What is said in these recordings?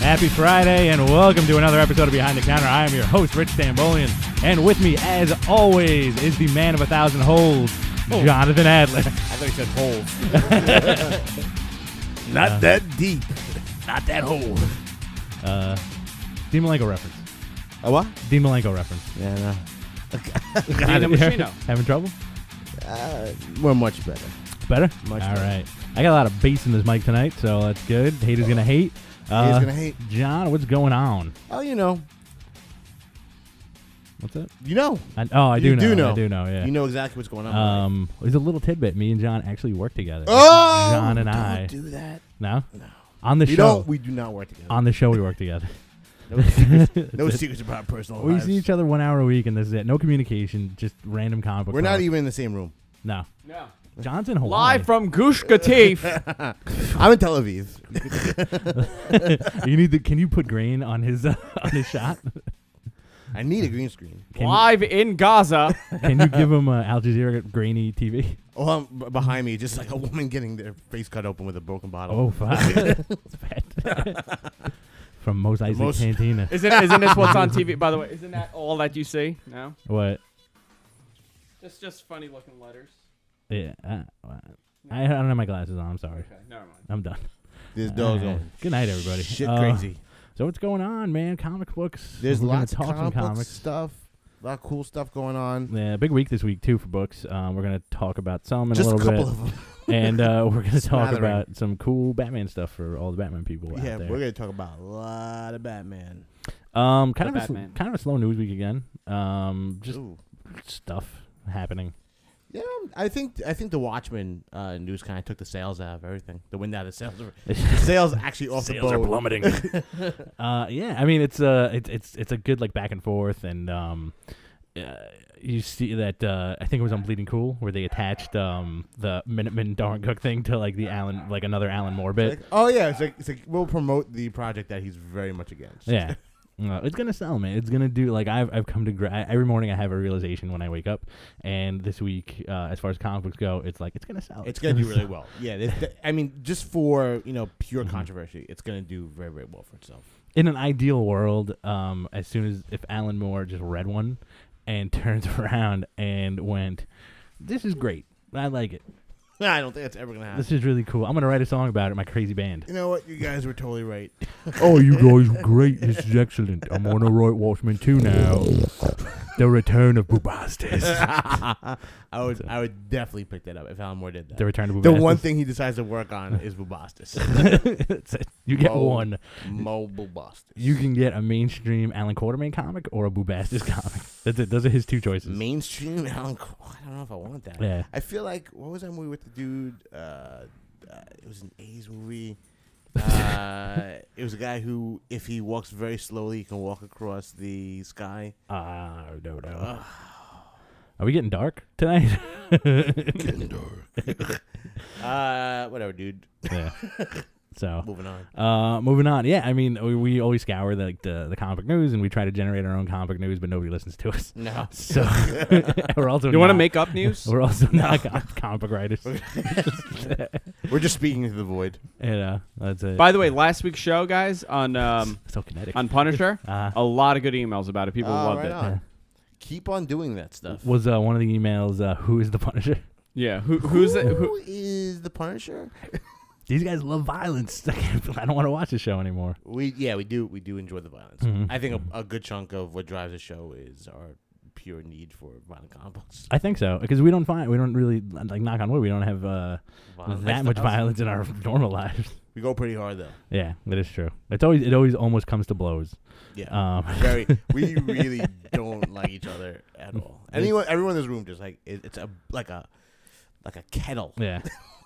Happy Friday, and welcome to another episode of Behind the Counter. I am your host, Rich Stambolian, and with me, as always, is the man of 1,000 holes, Jonathan Adler. I thought he said holes. Not that deep. Not that hole. Dean Malenko reference. A what? Dean Malenko reference. Yeah, no. Dino Machino. Having trouble? We're much better. Better? Much All better. right. I got a lot of bass in this mic tonight, so that's good. Haters gonna hate. Haters gonna hate. John, what's going on? Oh, you know. What's that? You know. I You do do know. know. I do know, yeah. You know exactly what's going on. There's a little tidbit. Me and John actually work together. Oh! John and don't I. do that. No? No. On the We show. don't. We do not work together. On the show, we work together. No secrets about personal We lives. see each other 1 hour a week, and this is it. No communication, just random comic book We're not talk. even in the same room. No. No. John's in Hawaii. Live from Gush Katif. I'm in Tel Aviv. Can you put grain on his shot? I need a green screen. Live in Gaza. Can you give him Al Jazeera grainy TV? Oh, behind me, just like a woman getting their face cut open with a broken bottle. Oh, fuck. That's bad. From Mos Eisley Cantina. Isn't this what's on TV? By the way, isn't that all that you see? No? What? Just funny looking letters. Yeah. I don't have my glasses on. I'm sorry. Okay, never mind. I'm done. This dog's going Good night, everybody. shit crazy. So what's going on, man? Comic books. There's We're gonna lots of talk some comics stuff. A lot of cool stuff going on. Yeah, big week this week too for books. We're gonna talk about some in Just a a little couple bit, of them. and we're gonna talk Smattering. about some cool Batman stuff for all the Batman people Yeah, out there. we're gonna talk about a lot of Batman. Kind of a slow news week again. Just Ooh. stuff happening. Yeah, I think the Watchmen news kind of took the sales out of everything. The wind out of the sales. The sales actually off the boat. Sales are plummeting. Yeah, I mean it's a good like back and forth, and you see that I think it was on Bleeding Cool where they attached the Minuteman Darwin Cook thing to like the another Alan Moore bit. Oh yeah, it's like we'll promote the project that he's very much against. Yeah. It's gonna sell, man. It's gonna do like I've come to every morning I have a realization when I wake up, and this week as far as comic books go, it's like it's gonna sell. It's gonna do really well. Yeah, I mean, just for pure controversy, it's gonna do very, very well for itself. In an ideal world, as soon as if Alan Moore just read one and turns around and went, "This is great. I like it. I don't think that's ever gonna happen. This is really cool. I'm gonna write a song about it. My crazy band." You know what? You guys were totally right. Oh, you guys were great. This is excellent. I'm on a write Watchmen 2 now. The Return of Bubastis. I would definitely pick that up if Alan Moore did that. The Return of Bubastis. The one thing he decides to work on is Bubastis. That's it. You get one. Mo Bubastis. You can get a mainstream Alan Quartermain comic or a Bubastis comic. That's it. Those are his two choices. Mainstream Alan. I don't know if I want that. Yeah. I feel like what was that movie with the dude? It was an 80s movie. It was a guy who, if he walks very slowly, he can walk across the sky. No. Are we getting dark tonight? Getting dark. Whatever, dude. Yeah. So Moving on. moving on. Yeah, I mean, we always scour the comic book news, and we try to generate our own comic book news, but nobody listens to us. No. So we're also You want to make up news? We're also not comic book writers. We're just speaking to the void. Yeah, that's it. By the way, last week's show, guys, on So kinetic. on Punisher, a lot of good emails about it. People loved right it. on. Yeah. Keep on doing that stuff. Was one of the emails who is the Punisher? Yeah. Who's it? Who is the Punisher? These guys love violence. I don't want to watch the show anymore. We do enjoy the violence. Mhm. I think a good chunk of what drives the show is our pure need for violent comic books. I think so because we don't really like knock on wood. We don't have that much violence in our normal lives. We go pretty hard though. Yeah, that is true. It always almost comes to blows. Yeah, we really don't like each other at all. Everyone in this room just like it's like a kettle. Yeah,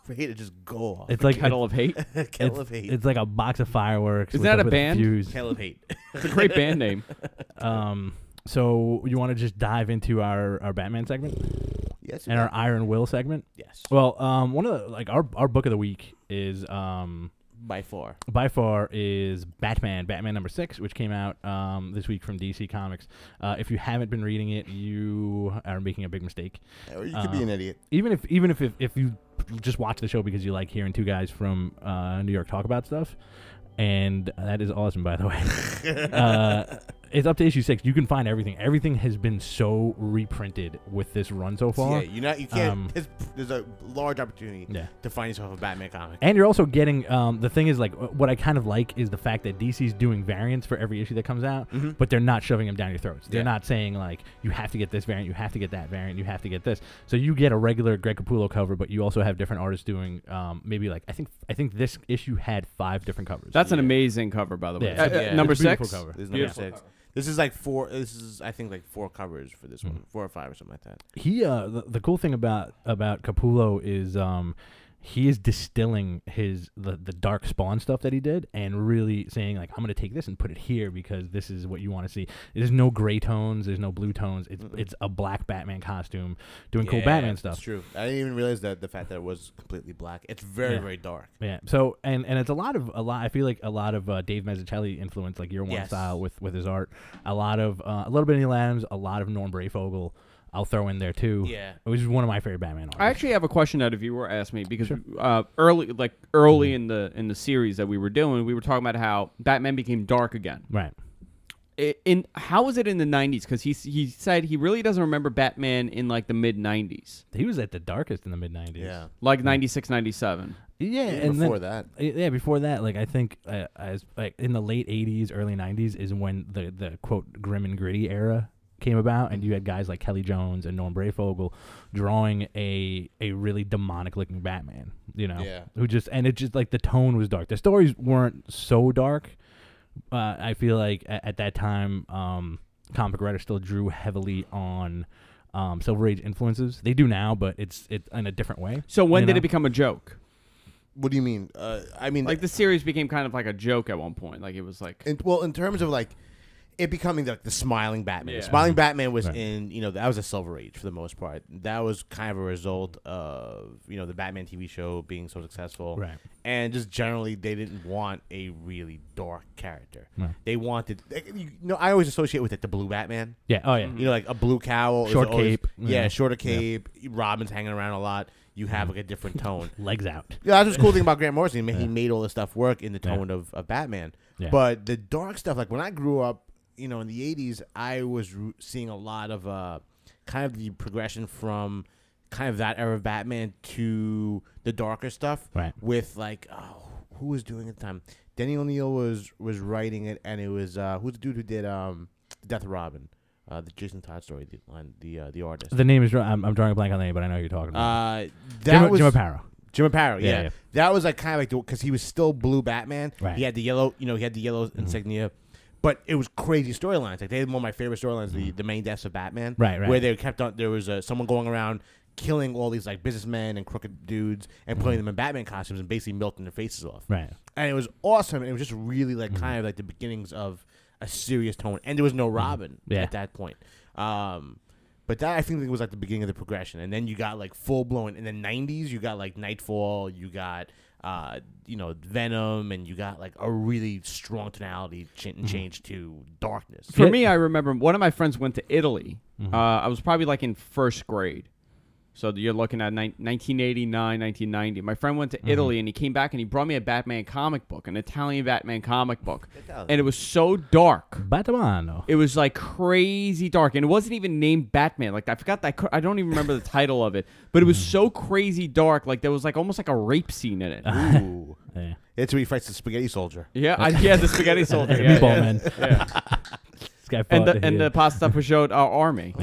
ready to just go off. it's like Kettle of Hate. Kettle of Hate. It's like a box of fireworks. Isn't with that a with band? Fuse. Kettle of Hate. It's a great band name. So you want to just dive into our Batman segment Yes. and our Iron Will segment? Yes. Well, one of the our book of the week is By far. by far is Batman number 6, which came out this week from DC Comics. If you haven't been reading it, you are making a big mistake. Or you could be an idiot. Even if you just watch the show because you like hearing two guys from New York talk about stuff, and that is awesome, by the way. It's up to issue 6. You can find everything. Everything has been so reprinted with this run so far. Yeah, you can't. There's a large opportunity Yeah. to find yourself a Batman comic. And you're also getting the thing is, like, what I kind of like is the fact that DC's doing variants for every issue that comes out, but they're not shoving them down your throats. They're not saying, like, you have to get this variant, you have to get that variant, you have to get this. So you get a regular Greg Capullo cover, but you also have different artists doing maybe, like, I think this issue had 5 different covers. That's an amazing cover, by the way. Yeah. Number It's a beautiful 6. cover. This is number 6. This is like 4. This is, I think, like 4 covers for this one, 4 or 5 or something like that. He the cool thing about Capullo is he is distilling the dark Spawn stuff that he did and really saying, like, I'm going to take this and put it here because this is what you want to see. There's no gray tones, there's no blue tones. It's a black Batman costume doing cool Batman stuff. That's true. I didn't even realize that the fact that it was completely black. It's very very dark. Yeah. So and it's a lot. I feel like a lot of Dave Mazzucchelli influence, like Year One style with his art. A little bit of Neil Adams, a lot of Norm Brayfogle. I'll throw in there too. Yeah, it was one of my favorite Batman artists. I actually have a question that a viewer asked me because early in the series that we were doing, we were talking about how Batman became dark again. Right. How was it in the 90s? Because he said he really doesn't remember Batman in like the mid 90s. He was at the darkest in the mid 90s. Yeah, like 96, 97. Yeah, and before that. Yeah, before that, like I think as like in the late 80s, early 90s is when the quote grim and gritty era came about, and you had guys like Kelly Jones and Norm Brayfogle drawing a really demonic looking Batman, who just, and it just, like, the tone was dark. The stories weren't so dark. I feel like at that time, comic writers still drew heavily on Silver Age influences. They do now, but it's in a different way. So when did it become a joke? What do you mean? I mean, like the series became kind of like a joke at one point. Like it was like, in terms of like it becoming like the smiling Batman. Yeah. The smiling Batman was in, that was a Silver Age for the most part. That was kind of a result of, the Batman TV show being so successful. Right. And just generally, they didn't want a really dark character. Right. They wanted, I always associate with it the blue Batman. Yeah. Oh, yeah. Like a blue cowl. Short cape. Yeah, shorter cape. Yeah. Robin's hanging around a lot. You have like a different tone. Legs out. Yeah, that's the cool thing about Grant Morrison. He made all this stuff work in the tone of Batman. Yeah. But the dark stuff, like when I grew up, in the 80s, I was seeing a lot of kind of the progression from kind of that era of Batman to the darker stuff. Right. With like, who was doing it at the time? Denny O'Neil was writing it, and it was who's the dude who did Death of Robin, the Jason Todd story, the artist. The name is I'm drawing a blank on the name, but I know who you're talking about. That was Jim Aparo. Jim Aparo, yeah. That was like kind of like because he was still blue Batman. Right. He had the yellow, insignia. But it was crazy storylines. Like they had one of my favorite storylines, the main deaths of Batman. Right. Where they kept on. There was someone going around killing all these like businessmen and crooked dudes and putting them in Batman costumes and basically melting their faces off. Right. And it was awesome. And it was just really like kind of like the beginnings of a serious tone. And there was no Robin at that point. But that I think was like the beginning of the progression. And then you got like full blown in the 90s. You got like Nightfall. You got. Venom, and you got like a really strong tonality change to darkness. For me, I remember one of my friends went to Italy. I was probably like in first grade. So you're looking at 1989, 1990. My friend went to Italy, and he came back, and he brought me a Batman comic book, an Italian Batman comic book. And it was so dark. Batmano. It was like crazy dark. And it wasn't even named Batman. Like I forgot that. I don't even remember the title of it. But it was so crazy dark. Like there was like almost like a rape scene in it. Ooh. Yeah. It's where he fights the spaghetti soldier. Yeah, the spaghetti soldier. Meatball Man. Yeah. And the pasta Peugeot army.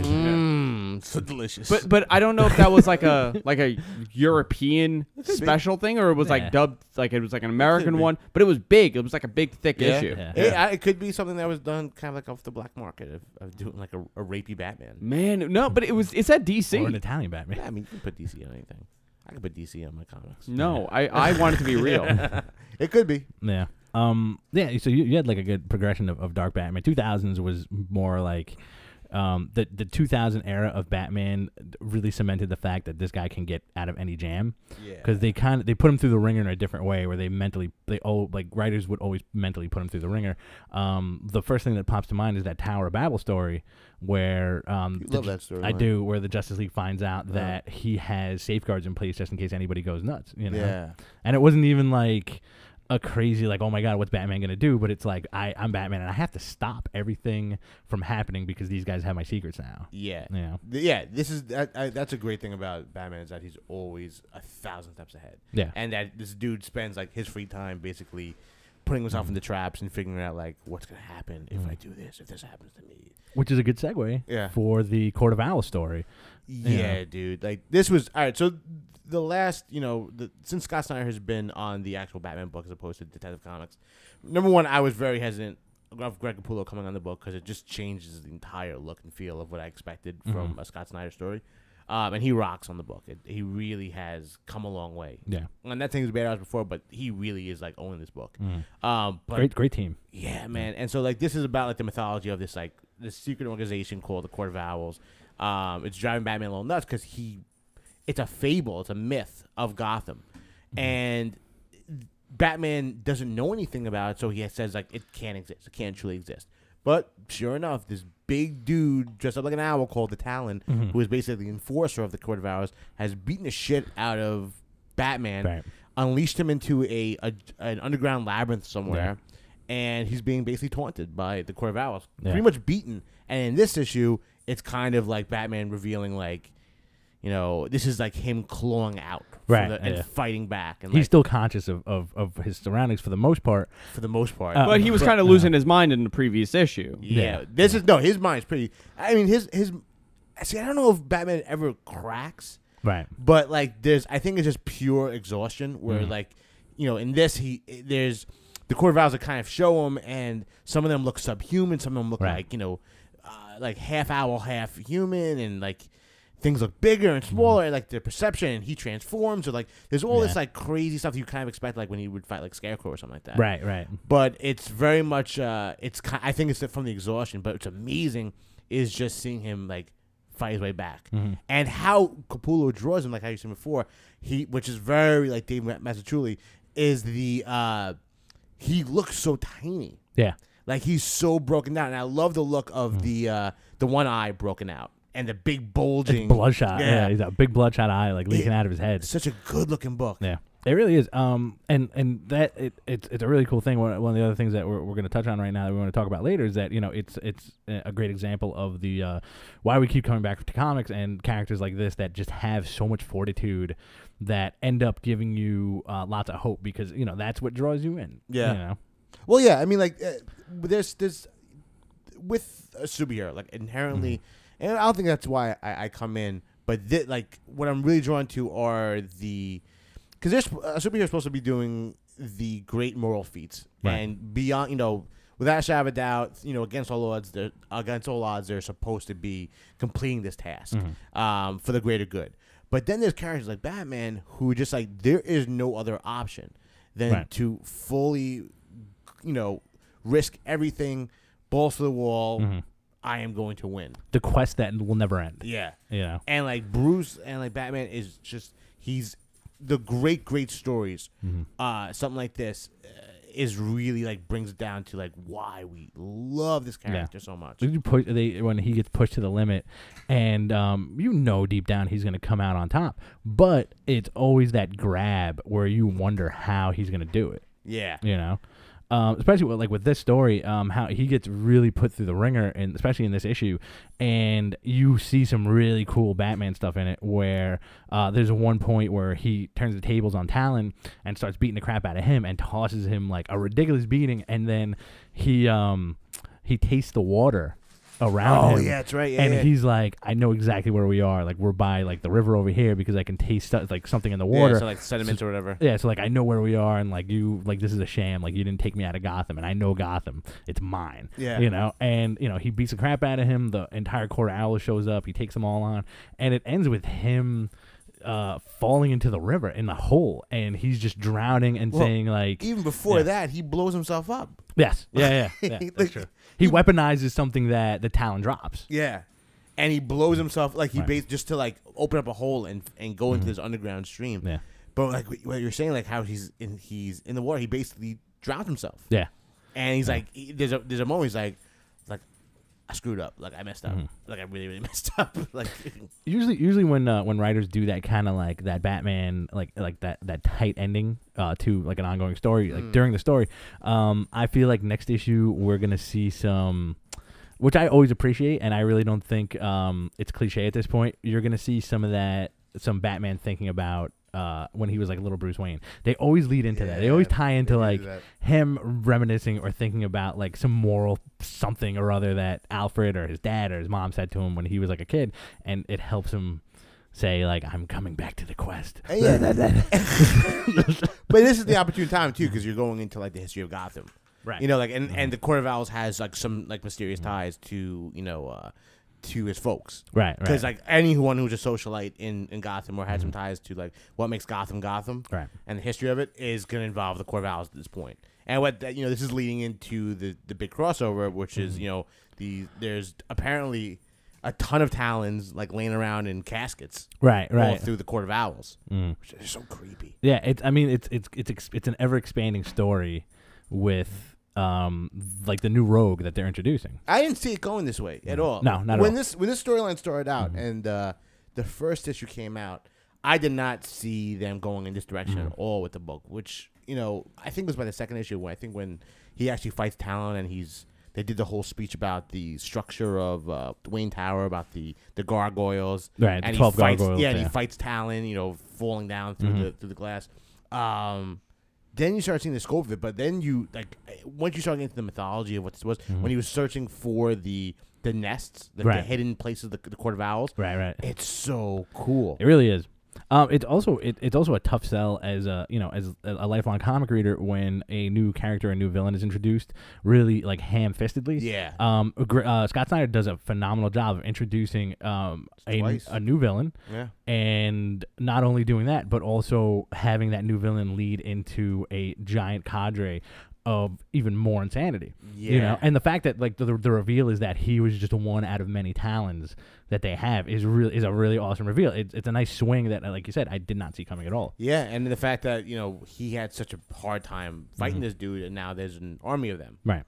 So delicious. But I don't know if that was like a European special thing or it was like dubbed like it was like an American one. But it was big. It was like a big thick issue. Yeah. It could be something that was done kind of like off the black market of doing like a rapey Batman. Man, no, but it's at DC or an Italian Batman. Yeah, I mean you can put DC on anything. I can put DC on my comics. No, I want it to be real. It could be. Yeah. So you had like a good progression of dark Batman. 2000s was more like the 2000 era of Batman really cemented the fact that this guy can get out of any jam. Yeah. Because they put him through the ringer in a different way, where writers would always mentally put him through the ringer. The first thing that pops to mind is that Tower of Babel story, where you love that story. I do, where the Justice League finds out that he has safeguards in place just in case anybody goes nuts. Yeah. And it wasn't even like. a crazy like, oh my god, what's Batman gonna do? But it's like I'm Batman and I have to stop everything from happening because these guys have my secrets now. Yeah, This is that's a great thing about Batman is that he's always 1,000 steps ahead. Yeah, and that this dude spends like his free time basically putting himself into traps and figuring out like what's gonna happen if I do this, if this happens to me. Which is a good segue for the Court of Owls story. Yeah, dude. Like this was all right. So the last, since Scott Snyder has been on the actual Batman book as opposed to Detective Comics, number one, I was very hesitant of Greg Capullo coming on the book because it just changes the entire look and feel of what I expected from a Scott Snyder story. And he rocks on the book. He really has come a long way. Yeah. And that thing was bad before, but he really is like owning this book. But great team. Yeah, man. And so like this is about like the mythology of this like this secret organization called the Court of Owls. It's driving Batman a little nuts because it's a fable, it's a myth of Gotham, and Batman doesn't know anything about it, so he says like it can't exist, it can't truly exist. But sure enough, this big dude dressed up like an owl called the Talon, who is basically the enforcer of the Court of Owls, has beaten the shit out of Batman, unleashed him into an underground labyrinth somewhere, and he's being basically taunted by the Court of Owls, pretty much beaten. And in this issue, it's kind of like Batman revealing like, this is like him clawing out and fighting back. And he's still conscious of his surroundings for the most part. But he was kind of losing his mind in the previous issue. Yeah. His mind's pretty. I mean, see, I don't know if Batman ever cracks. Right. But like, I think it's just pure exhaustion where like, in this, there's the Court of Owls that kind of show him, and some of them look subhuman, some of them look like half owl, half human, and like things look bigger and smaller, and like their perception, and he transforms, or like there's all this like crazy stuff you kind of expect like when he would fight like Scarecrow or something like that. Right. But it's very much I think it's from the exhaustion, but it's amazing is just seeing him like fight his way back, and how Capullo draws him, like how you said before, which is very like Dave Mazzucchelli, is he looks so tiny. Yeah. Like he's so broken down, and I love the look of the one eye broken out and the big bulging bloodshot. Yeah, he's a big bloodshot eye like leaking out of his head. Such a good looking book. Yeah, it really is. And that it's a really cool thing. One of the other things that we're going to touch on right now that we want to talk about later is that it's a great example of the why we keep coming back to comics and characters like this that just have so much fortitude that end up giving you lots of hope because that's what draws you in. Yeah. Well, yeah. I mean, like there's with a superhero like inherently. And I don't think that's why I come in, but like what I'm really drawn to are because there's a superhero supposed to be doing the great moral feats and beyond, without a shadow of a doubt, against all odds, they're supposed to be completing this task for the greater good. But then there's characters like Batman who just like there is no other option than to fully, risk everything, balls to the wall. I am going to win. The quest that will never end. Yeah. And like Bruce and like Batman is just he's the great stories. Something like this is really like brings it down to like why we love this character so much. When he gets pushed to the limit, and deep down he's going to come out on top, but it's always that grab where you wonder how he's going to do it. Yeah. Especially with this story, how he gets really put through the ringer, and especially in this issue, and you see some really cool Batman stuff in it. Where there's one point where he turns the tables on Talon and starts beating the crap out of him and tosses him like a ridiculous beating, and then he tastes the water around him. Oh, yeah, that's right. Yeah, and he's like, I know exactly where we are. Like, we're by like the river over here because I can taste like something in the water. Yeah, so like sediments or whatever. Yeah, so like I know where we are, and like this is a sham. Like you didn't take me out of Gotham, and I know Gotham. It's mine. Yeah. And he beats the crap out of him. The entire Court of Owls shows up. He takes them all on, and it ends with him falling into the river in the hole, and he's just drowning and saying like. Even before that, he blows himself up. Yes. Yeah. That's true. He weaponizes something that the Talon drops. Yeah. And he blows himself like just to like open up a hole and go into this underground stream. Yeah. But like what you're saying, like how he's in the water, he basically drowned himself. Yeah. And he's like, there's a moment he's like, screwed up. Like I messed up. Like I really, really messed up. Like usually when writers do that kind of like that Batman like that tight ending to like an ongoing story like during the story, I feel like next issue we're gonna see some, which I always appreciate, and I really don't think it's cliche at this point. You're gonna see some Batman thinking about when he was like little Bruce Wayne. They always lead into that. They always tie into like him reminiscing or thinking about like some moral something or other that Alfred or his dad or his mom said to him when he was like a kid, and it helps him say like, I'm coming back to the quest. Yeah. But this is the opportune time too, because you're going into like the history of Gotham. Right. You know, like and the Court of Owls has like some like mysterious ties to, you know, to his folks. Right. Because like anyone who's a socialite in Gotham or had some ties to like what makes Gotham, right, and the history of it is going to involve the Court of Owls at this point. And what that, you know, this is leading into the big crossover, which is, you know, there's apparently a ton of Talons like laying around in caskets, right, all through the Court of Owls, which is so creepy. Yeah, it's an ever expanding story with like the new rogue that they're introducing. I didn't see it going this way at all. No, not when at all. When this storyline started out and the first issue came out, I did not see them going in this direction at all with the book. Which, you know, I think it was by the second issue when he actually fights Talon and they did the whole speech about the structure of Wayne Tower, about the gargoyles, right? And the 12 fights, gargoyles. and he fights Talon, you know, falling down through the glass. Then you start seeing the scope of it, but then you like once you start getting into the mythology of what this was, when he was searching for the nests, the hidden places of the Court of Owls. Right. It's so cool. It really is. It's also a tough sell as a lifelong comic reader when a new character, a new villain is introduced, really like ham-fistedly. Yeah. Scott Snyder does a phenomenal job of introducing a new villain. Yeah. And not only doing that, but also having that new villain lead into a giant cadre of even more insanity. Yeah. You know, and the fact that like the reveal is that he was just one out of many Talons that they have is a really awesome reveal. It's a nice swing that, like you said, I did not see coming at all. Yeah, and the fact that, you know, he had such a hard time fighting this dude, and now there's an army of them. Right.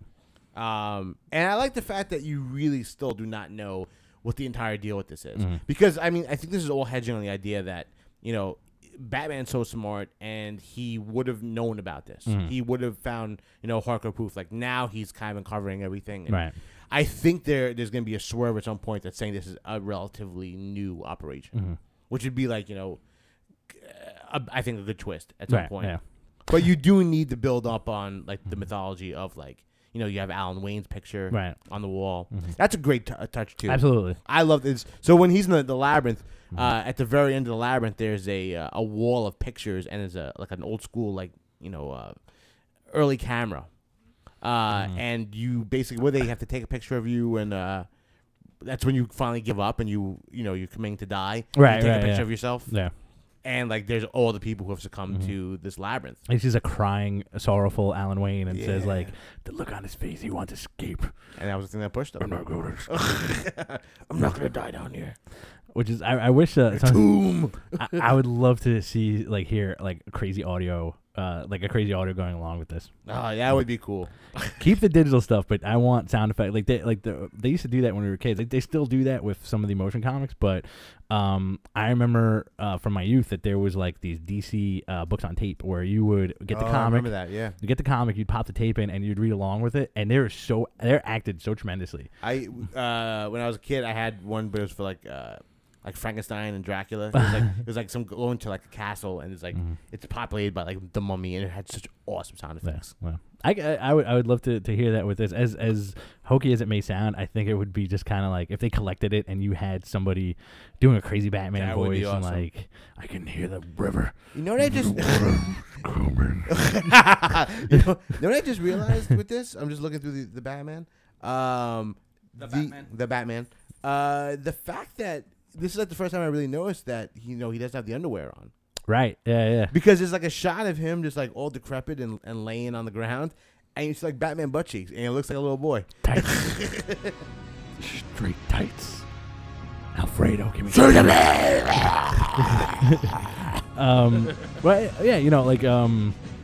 And I like the fact that you really still do not know what the entire deal with this is, because I mean, I think this is all hedging on the idea that, you know, Batman's so smart, and he would have known about this. He would have found, you know, hardcore proof. Like now, he's kind of uncovering everything. And right. I think there's going to be a swerve at some point that's saying this is a relatively new operation, which would be like, you know, I think a good twist at some point. Yeah. But you do need to build up on like the mythology of like, you know, you have Alan Wayne's picture on the wall. That's a great touch too. Absolutely. I love this. So when he's in the labyrinth, at the very end of the labyrinth, there's a wall of pictures, and there's like an old school, like, you know, early camera. And you basically, where they have to take a picture of you, and that's when you finally give up, and you're coming to die. Right. You take a picture of yourself. Yeah. And like, there's all the people who have succumbed to this labyrinth. He sees a crying, sorrowful Alan Wayne and says, like, the look on his face, he wants to escape. And that was the thing that pushed him. I'm not gonna die down here. Which is, I wish tomb. I would love to see hear crazy audio, going along with this. Oh, that would be cool. Keep the digital stuff, but I want sound effects. They used to do that when we were kids. Like, they still do that with some of the motion comics, but I remember from my youth that there was like these DC books on tape where you would get the comic. I remember that, yeah. You get the comic, you'd pop the tape in, and you'd read along with it, and they're acted so tremendously. When I was a kid, I had one, but it was for like Frankenstein and Dracula. It was like some going to like a castle, and it's like it's populated by like the Mummy, and it had such awesome sound effects. Yeah, well, I would love to hear that with this. As hokey as it may sound, I think it would be just kind of like if they collected it and you had somebody doing a crazy Batman voice, awesome. And like, I can hear the river. You know what I just coming. you know what I just realized with this? I'm just looking through the Batman. The Batman. The fact that this is like the first time I really noticed that he doesn't have the underwear on. Right. Yeah. Because there's like a shot of him just like all decrepit and laying on the ground, and it's like Batman butt cheeks, and it looks like a little boy. Tights. Straight tights. Alfredo, give me. Well, yeah,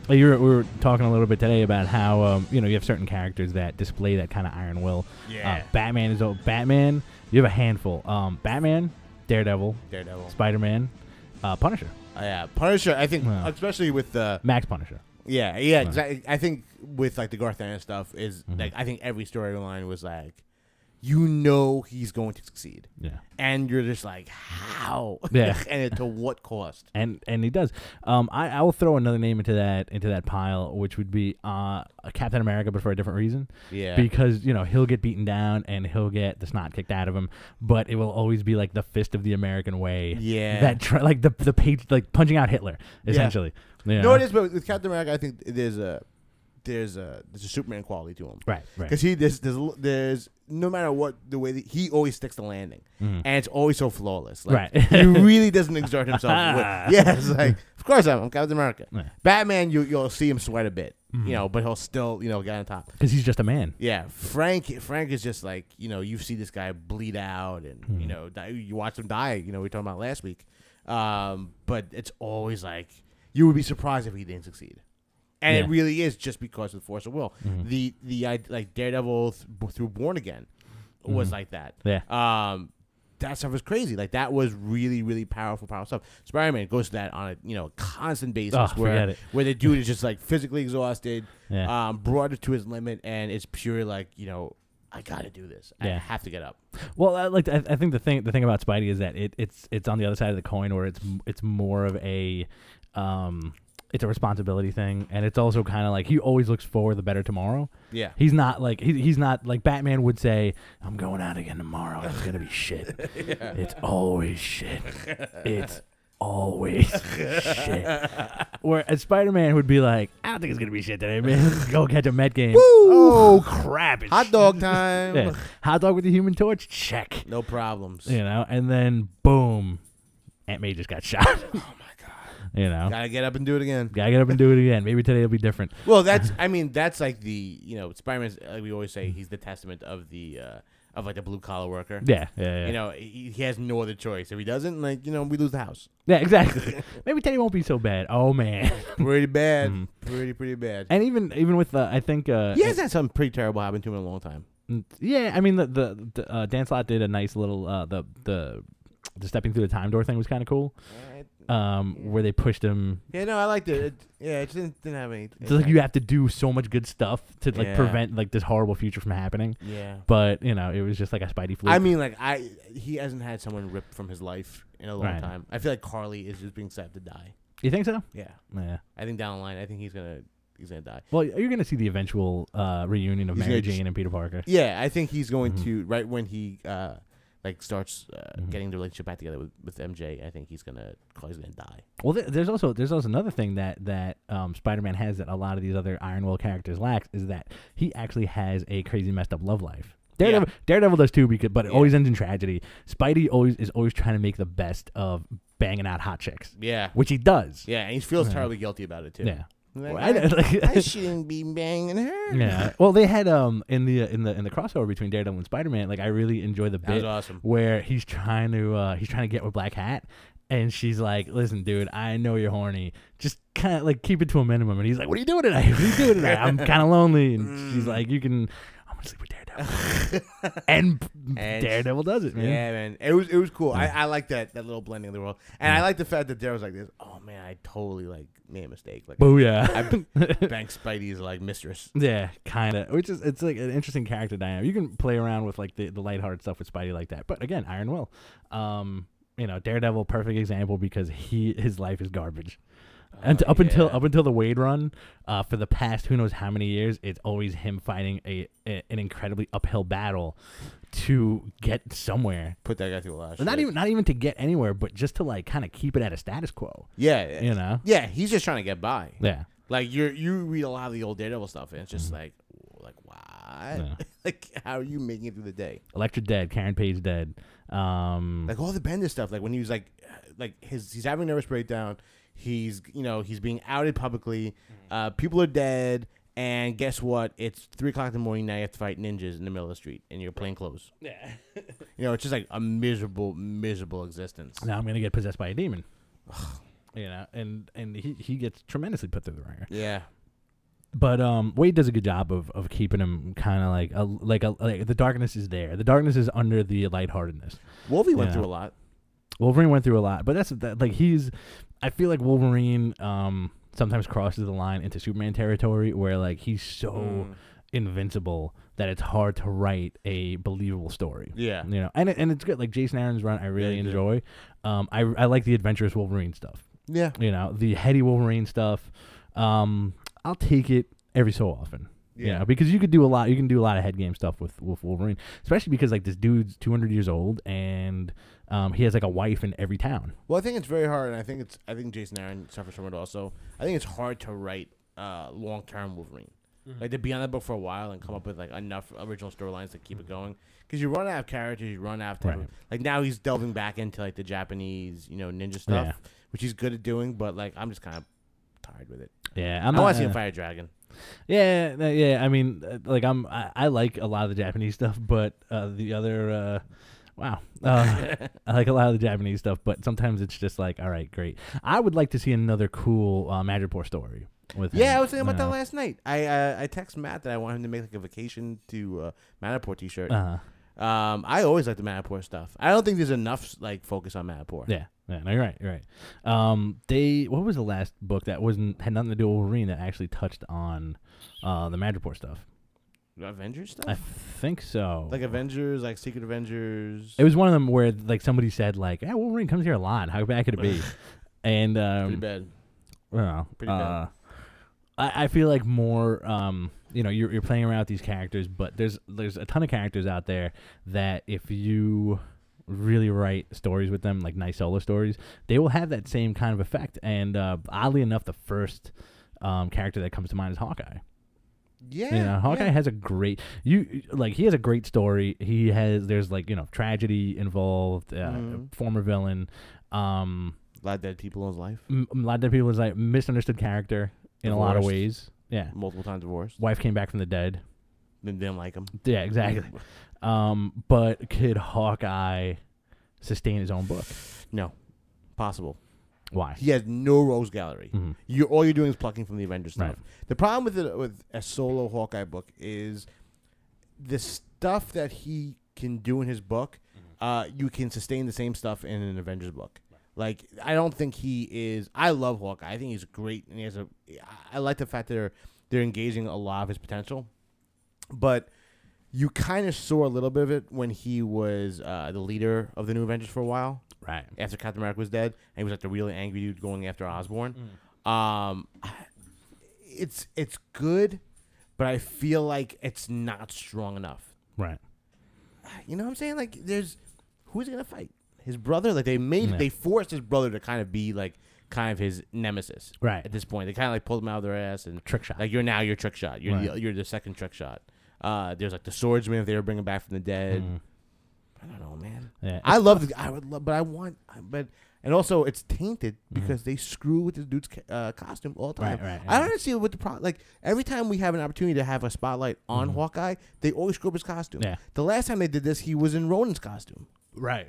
we were talking a little bit today about how you have certain characters that display that kind of iron will. Yeah. Batman. You have a handful. Batman, Daredevil, Spider-Man, Punisher. Yeah, Punisher. I think, especially with the Max Punisher. Yeah, exactly. I think with like the Garth Ennis stuff is like I think every storyline was like, he's going to succeed. Yeah. And you're just like, how? Yeah. And to what cost? And he does. I will throw another name into that pile, which would be Captain America, but for a different reason. Yeah. Because he'll get beaten down and he'll get the snot kicked out of him, but it will always be like the fist of the American way. Yeah. That like the page, like punching out Hitler essentially. Yeah. No, it is. But with Captain America, I think there's a Superman quality to him, right? Because there's no matter what the way he always sticks the landing, and it's always so flawless. Like, right? He really doesn't exert himself. It's like of course I'm Captain America. Right. Batman, you'll see him sweat a bit, but he'll still get on top because he's just a man. Yeah, Frank is just like you see this guy bleed out, and you watch him die. We were talking about last week, but it's always like you would be surprised if he didn't succeed. And it really is just because of the force of will. The like Daredevil through Born Again was like that. Yeah. That stuff was crazy. Like that was really, really powerful stuff. Spider-Man goes to that on a constant basis where the dude is just like physically exhausted, brought it to his limit, and it's pure like I gotta do this. I have to get up. Well, I think the thing about Spidey is that it's on the other side of the coin where it's more of a it's a responsibility thing, and it's also kind of like he always looks for the better tomorrow. Yeah, he's not like he's not like Batman would say, "I'm going out again tomorrow. It's gonna be shit. It's always shit. It's always shit." Whereas Spider-Man would be like, "I don't think it's gonna be shit today, man. Let's go catch a Met game." Woo! Oh crap! It's hot dog time. Yeah. Hot dog with the Human Torch. Check. No problems. And then boom, Aunt May just got shot. Oh my god. Gotta get up and do it again. Maybe today will be different. Well, that's like the Spider-Man's like we always say he's the testament of the like the blue collar worker. Yeah. He has no other choice. If he doesn't, we lose the house. Yeah, exactly. Maybe today won't be so bad. Oh man, pretty bad, pretty bad. And even with I think he has had something pretty terrible happen to him in a long time. Yeah, I mean the Dan Slott did a nice little the stepping through the time door thing was kind of cool. Where they pushed him. Yeah, no, I liked it. It just didn't have any. It's like you have to do so much good stuff to prevent like this horrible future from happening. Yeah. But it was just like a Spidey fluke. I mean, he hasn't had someone ripped from his life in a long time. I feel like Carly is just being set to die. You think so? Yeah. I think down the line, I think he's gonna die. Well, you're gonna see the eventual reunion of Mary Jane and Peter Parker. Yeah, I think he's going to right when he starts getting the relationship back together with MJ. I think he's gonna die. Well, there's also another thing that Spider-Man has that a lot of these other Iron Will characters lack is that he actually has a crazy messed up love life. Daredevil does too, but it always ends in tragedy. Spidey is always trying to make the best of banging out hot chicks. Yeah, which he does. Yeah, and he feels terribly guilty about it too. Yeah. I shouldn't be banging her. Yeah. Well, they had in the crossover between Daredevil and Spider-Man. Like I really enjoy the bit where he's trying to get with Black Hat, and she's like, "Listen, dude, I know you're horny. Just kind of like keep it to a minimum." And he's like, "What are you doing tonight? I'm kind of lonely." And she's like, "I'm gonna sleep with Daredevil." and Daredevil does it, man. Yeah, man. It was cool. Yeah. I like that little blending of the world, and I like the fact that Daredevil's like this. Oh man, I totally made a mistake. Like, booyah. I banked Spidey's mistress. Yeah, kind of. Which is it's like an interesting character dynamic. You can play around with like the lighthearted stuff with Spidey like that. But again, Iron Will. Daredevil, perfect example because his life is garbage. And up until the Wade run, for the past who knows how many years, it's always him fighting an incredibly uphill battle to get somewhere. Put that guy through a lot. Not even to get anywhere, but just to like kind of keep it at a status quo. Yeah, Yeah, he's just trying to get by. Yeah, like you read a lot of the old Daredevil stuff, and it's just like what? Yeah. Like how are you making it through the day? Elektra dead, Karen Page dead. Like all the Bendis stuff, like when he was like he's having a nervous breakdown. He's being outed publicly. People are dead, and guess what? It's 3:00 in the morning. Now you have to fight ninjas in the middle of the street, and you're plain clothes. Yeah, it's just like a miserable existence. Now I'm gonna get possessed by a demon. You know, and he gets tremendously put through the ringer. Yeah. But Wade does a good job of keeping him kind of like the darkness is there. The darkness is under the lightheartedness. Wolverine went through a lot. Wolverine went through a lot, but I feel like Wolverine sometimes crosses the line into Superman territory where like he's so invincible that it's hard to write a believable story. Yeah. You know, and it's good. Like Jason Aaron's run, I really enjoy. I like the adventurous Wolverine stuff. Yeah. You know, the heady Wolverine stuff. I'll take it every so often. Yeah. You know, because you can do a lot of head game stuff with Wolverine, especially because like this dude's 200 years old and he has like a wife in every town. Well, I think it's very hard, and I think Jason Aaron suffers from it also. I think it's hard to write long-term Wolverine. Like to be on that book for a while and come up with like enough original storylines to keep it going. Because you run out of characters, you run out of like now he's delving back into like the Japanese, ninja stuff, which he's good at doing. But like I'm just kind of tired with it. Yeah, I want to see him fight a dragon. Yeah. I mean, like I like a lot of the Japanese stuff, but the other. I like a lot of the Japanese stuff, but sometimes it's just like, all right, great. I would like to see another cool Madripoor story with him. I was thinking about that last night. I text Matt that I want him to make like a vacation to Madripoor t-shirt. I always like the Madripoor stuff. I don't think there's enough like focus on Madripoor. Yeah, no, you're right. What was the last book that had nothing to do with Wolverine that actually touched on the Madripoor stuff? Avengers stuff? I think so. Like Avengers, like Secret Avengers. It was one of them where like somebody said like, "Yeah, Wolverine comes here a lot. How bad could it be?" And pretty bad. Well, pretty bad. I feel like more. You're playing around with these characters, but there's a ton of characters out there that if you really write stories with them, like nice solo stories, they will have that same kind of effect. And oddly enough, the first character that comes to mind is Hawkeye. Yeah, Hawkeye has a great he has a great story. There's tragedy involved, former villain, a lot of dead people in his life. A lot of dead people in his life, misunderstood character in a lot of ways. Yeah, multiple times divorced. Wife came back from the dead. Didn't like him. Yeah, exactly. But could Hawkeye sustain his own book? No, possible. Why? He has no rogues gallery. All you're doing is plucking from the Avengers stuff. Right. The problem with a solo Hawkeye book is the stuff that he can do in his book. You can sustain the same stuff in an Avengers book. Like I don't think he is. I love Hawkeye. I think he's great, and I like the fact that they're engaging a lot of his potential, but you kind of saw a little bit of it when he was the leader of the New Avengers for a while. Right. After Captain America was dead, and he was like the really angry dude going after Osborn. It's good, but I feel like it's not strong enough. Right. You know what I'm saying? Like, who's he gonna fight? His brother? Like they forced his brother to kind of be like kind of his nemesis. Right. At this point, they kind of like pulled him out of their ass and trick shot. Like you're trick shot. You're the second trick shot. There's like the swordsman if they were bringing back from the dead. I don't know, man. Yeah. And also it's tainted because they screw with this dude's costume all the time. Right. I don't understand what the problem. Like every time we have an opportunity to have a spotlight on Hawkeye, they always screw up his costume. Yeah. The last time they did this, he was in Ronin's costume. Right.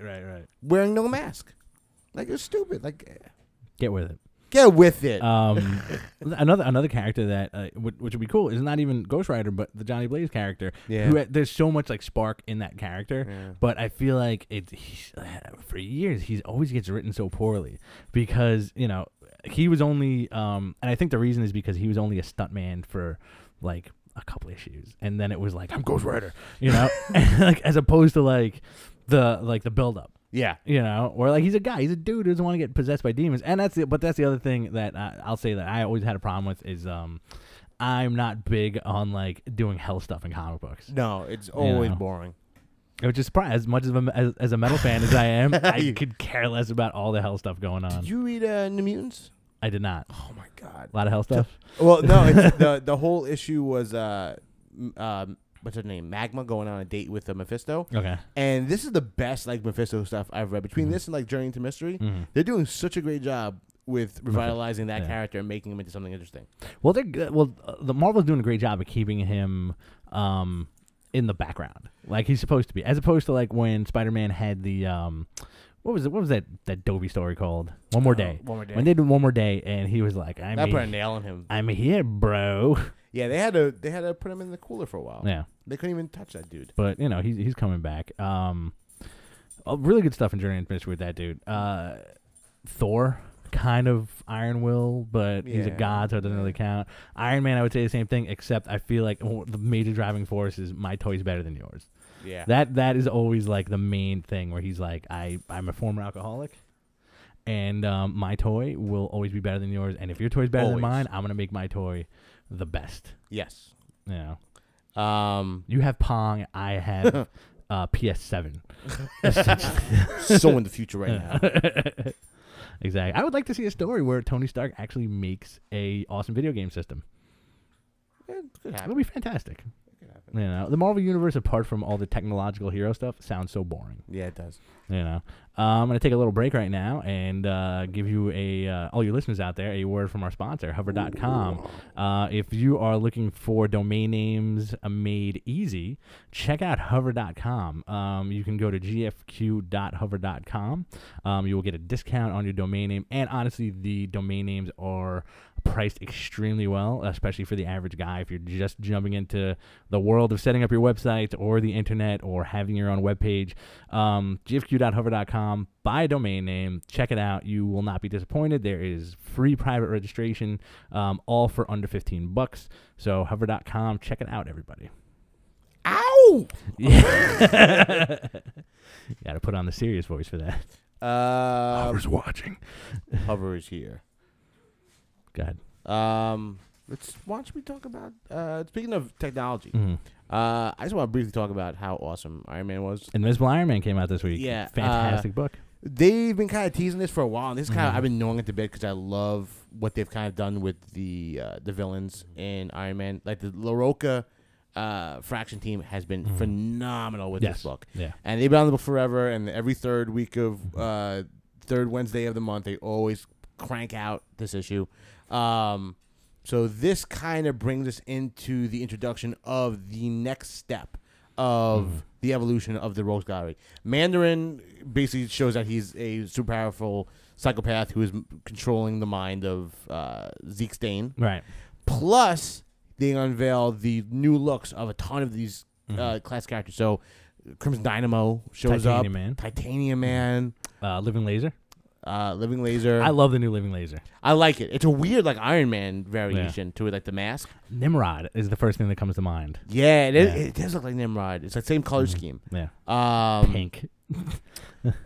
Wearing no mask. Like it's stupid. Like get with it. Get with it. Another character that which would be cool is not even Ghost Rider, but the Johnny Blaze character. Yeah. There's so much like spark in that character, but I feel like for years he always gets written so poorly because he was only and I think the reason is because he was only a stuntman for like a couple issues, and then it was like I'm Ghost Rider, like as opposed to like the build up. Yeah, or like he's a dude who doesn't want to get possessed by demons, and that's the other thing that I'll say that I always had a problem with is I'm not big on like doing hell stuff in comic books. No, it's always boring. Which is probably as much as a metal fan as I am, I could care less about all the hell stuff going on. Did you read New Mutants? I did not. Oh my god, a lot of hell stuff. Well, no, it's the whole issue was what's her name? Magma going on a date with Mephisto. Okay. And this is the best like Mephisto stuff I've read. Between this and like Journey into Mystery, they're doing such a great job with revitalizing that character and making him into something interesting. Well, the Marvel's doing a great job of keeping him in the background, like he's supposed to be, as opposed to like when Spider-Man had the What was that Dovey story called? One More Day. One More Day. When they did One More Day, and he was like, That put a nail on him. I'm here, bro. Yeah, they had to put him in the cooler for a while. Yeah. They couldn't even touch that dude. But, he's coming back. Really good stuff in Journey and Mystery with that dude. Thor, kind of Iron Will, but he's a god, so it doesn't really count. Iron Man, I would say the same thing, except I feel like the major driving force is my toy's better than yours. Yeah. That is always like the main thing where he's like, I'm a former alcoholic, and my toy will always be better than yours. And if your toy's better than mine, I'm gonna make my toy the best. Yes. You have Pong, I have PS7. So in the future right now. Exactly. I would like to see a story where Tony Stark actually makes a awesome video game system. Yeah, it could happen. It'll be fantastic. It could happen. The Marvel Universe, apart from all the technological hero stuff, sounds so boring. Yeah, it does. I'm going to take a little break right now and give you all your listeners out there, a word from our sponsor, Hover.com. If you are looking for domain names made easy, check out Hover.com. You can go to gfq.hover.com. You will get a discount on your domain name, and honestly, the domain names are priced extremely well, especially for the average guy. If you're just jumping into the world of setting up your website or the internet or having your own webpage, gfq.hover.com, buy a domain name, check it out. You will not be disappointed. There is free private registration, all for under $15. So hover.com, check it out, everybody. Ow! Yeah. You got to put on the serious voice for that. Hover's watching. Hover is here. Go ahead. Why don't we talk about speaking of technology? Mm-hmm. I just want to briefly talk about how awesome Iron Man was. Invisible Iron Man came out this week. Yeah, fantastic book. They've been kind of teasing this for a while, and this kind of I've been gnawing at the bit because I love what they've kind of done with the villains in Iron Man. Like the LaRocca Fraction team has been phenomenal with this book. Yeah, and they've been on the book forever. And every third week of third Wednesday of the month, they always crank out this issue. So this kind of brings us into the introduction of the next step of the evolution of the Rogues Gallery. Mandarin basically shows that he's a super powerful psychopath who is controlling the mind of Zeke Stane. Right. Plus, they unveil the new looks of a ton of these class characters. So Crimson Dynamo shows Titanium Man. Living Laser. Living Laser. I love the new Living Laser. I like it. It's a weird like Iron Man variation to it, like the mask. Nimrod is the first thing that comes to mind. Yeah, it does look like Nimrod. It's like same color scheme. Yeah. Pink.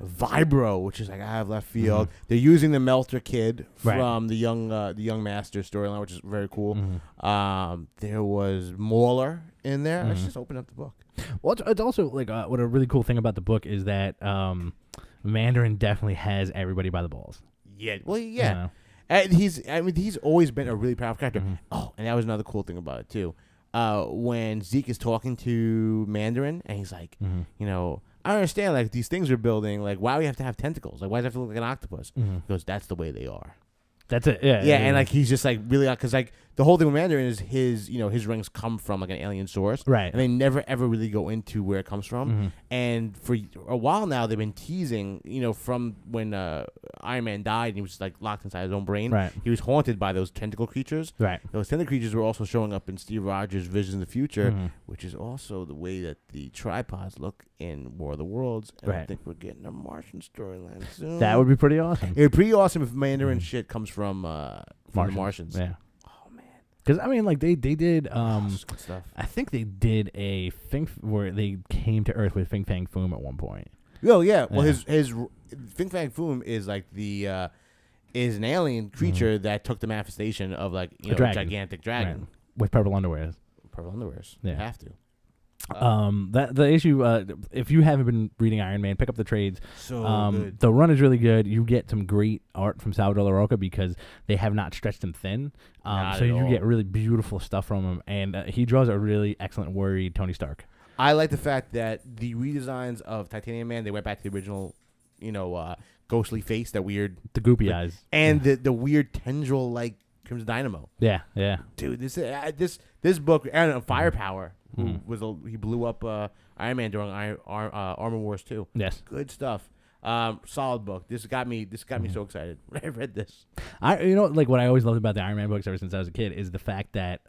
Vibro, which is like I have left field. They're using the Melter kid from the young Master storyline, which is very cool. There was Mauler in there. Let's just open up the book. Well, it's also like what a really cool thing about the book is that Mandarin definitely has everybody by the balls. Yeah. Well, yeah. And he's always been a really powerful character. Oh, and that was another cool thing about it too. When Zeke is talking to Mandarin, and he's like, I understand, like, these things we're building, like, why do we have to have tentacles? Like, why does it have to look like an octopus? He goes, that's the way they are. That's it. Yeah. And like he's just like really, because like the whole thing with Mandarin is his rings come from like an alien source, right? And they never ever really go into where it comes from. And for a while now, they've been teasing, from when Iron Man died and he was like locked inside his own brain. Right. He was haunted by those tentacle creatures. Right. Those tentacle creatures were also showing up in Steve Rogers' Visions of the Future, which is also the way that the tripods look in War of the Worlds. And I think we're getting a Martian storyline soon. That would be pretty awesome. It would be pretty awesome if Mandarin shit comes from the Martians. Yeah. Oh man. Because I mean, like they did. Good stuff. I think they did a thing where they came to Earth with Fin Fang Foom at one point. Oh yeah. Well, his Fin Fang Foom is like the is an alien creature that took the manifestation of like a gigantic dragon with purple underwears. Purple underwears. Yeah. You have to. That the issue. If you haven't been reading Iron Man, pick up the trades. So good. The run is really good. You get some great art from Salvador LaRocca because they have not stretched him thin. So you get really beautiful stuff from him, and he draws a really excellent, worried Tony Stark. I like the fact that the redesigns of Titanium Man, they went back to the original, ghostly face, that weird, the goopy eyes, and the weird tendril like Crimson Dynamo. Yeah, yeah, dude. This book and Firepower. Who he blew up Iron Man during Armor Wars 2. Yes. Good stuff. Solid book. This got me so excited when I read this. What I always loved about the Iron Man books ever since I was a kid is the fact that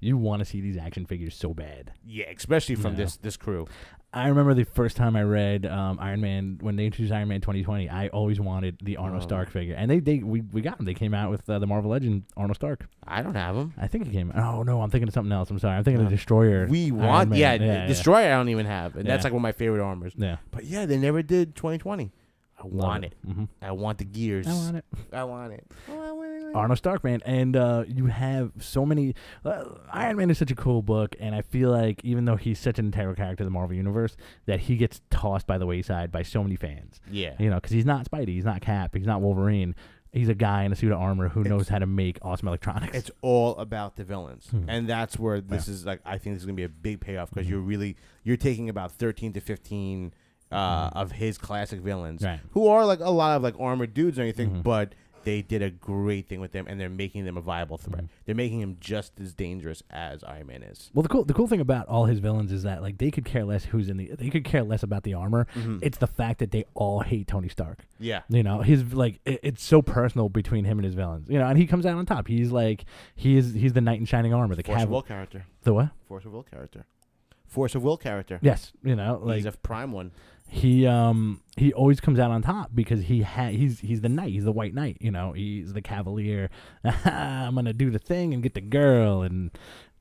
you want to see these action figures so bad. Yeah, especially from this crew. I remember the first time I read Iron Man, when they introduced Iron Man 2020, I always wanted the Arnold Stark figure. And we got them. They came out with the Marvel Legend Arnold Stark. I don't have them. I think it came. Oh, no, I'm thinking of something else. I'm sorry. I'm thinking of the Destroyer. Destroyer I don't even have. And that's like one of my favorite armors. Yeah. But yeah, they never did 2020. I want it. Mm-hmm. I want the gears. I want it. I want it. Arnold Stark, man. And you have so many. Iron Man is such a cool book, and I feel like even though he's such an integral character of the Marvel Universe, that he gets tossed by the wayside by so many fans. Yeah. Because he's not Spidey, he's not Cap, he's not Wolverine. He's a guy in a suit of armor who knows how to make awesome electronics. It's all about the villains, and that's where this is like. I think this is gonna be a big payoff because you're taking about 13 to 15 of his classic villains, who are like a lot of like armored dudes and everything, but they did a great thing with them, and they're making them a viable threat. They're making him just as dangerous as Iron Man is. Well, the cool thing about all his villains is that like they could care less they could care less about the armor. It's the fact that they all hate Tony Stark. Yeah, his like it's so personal between him and his villains. And he comes out on top. He's like he's the knight in shining armor. The Force of Will character. The what? Force of Will character. Force of Will character. Yes, like he's a prime one. He always comes out on top because he's the knight. He's the white knight. He's the cavalier. I'm gonna do the thing and get the girl. And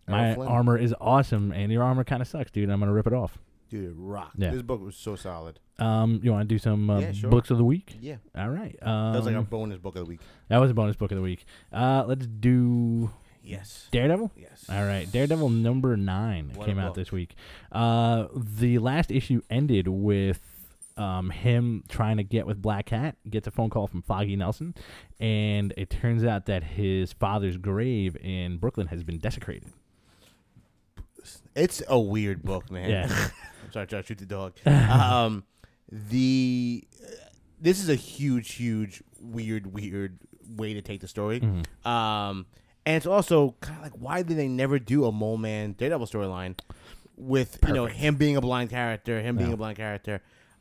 my armor is awesome, and your armor kind of sucks, dude. I'm gonna rip it off. Dude, it rocked. Yeah. This book was so solid. You want to do some sure. books of the week? Yeah. All right. That was like a bonus book of the week. That was a bonus book of the week. Let's do. Yes. Daredevil? Yes. All right. Daredevil number 9 came out this week. The last issue ended with him trying to get with Black Cat, gets a phone call from Foggy Nelson, and it turns out that his father's grave in Brooklyn has been desecrated. It's a weird book, man. Yeah. I'm sorry, trying to shoot the dog. This is a huge, weird way to take the story. And it's also kind of like, why did they never do a Mole Man Daredevil storyline with him being a blind character,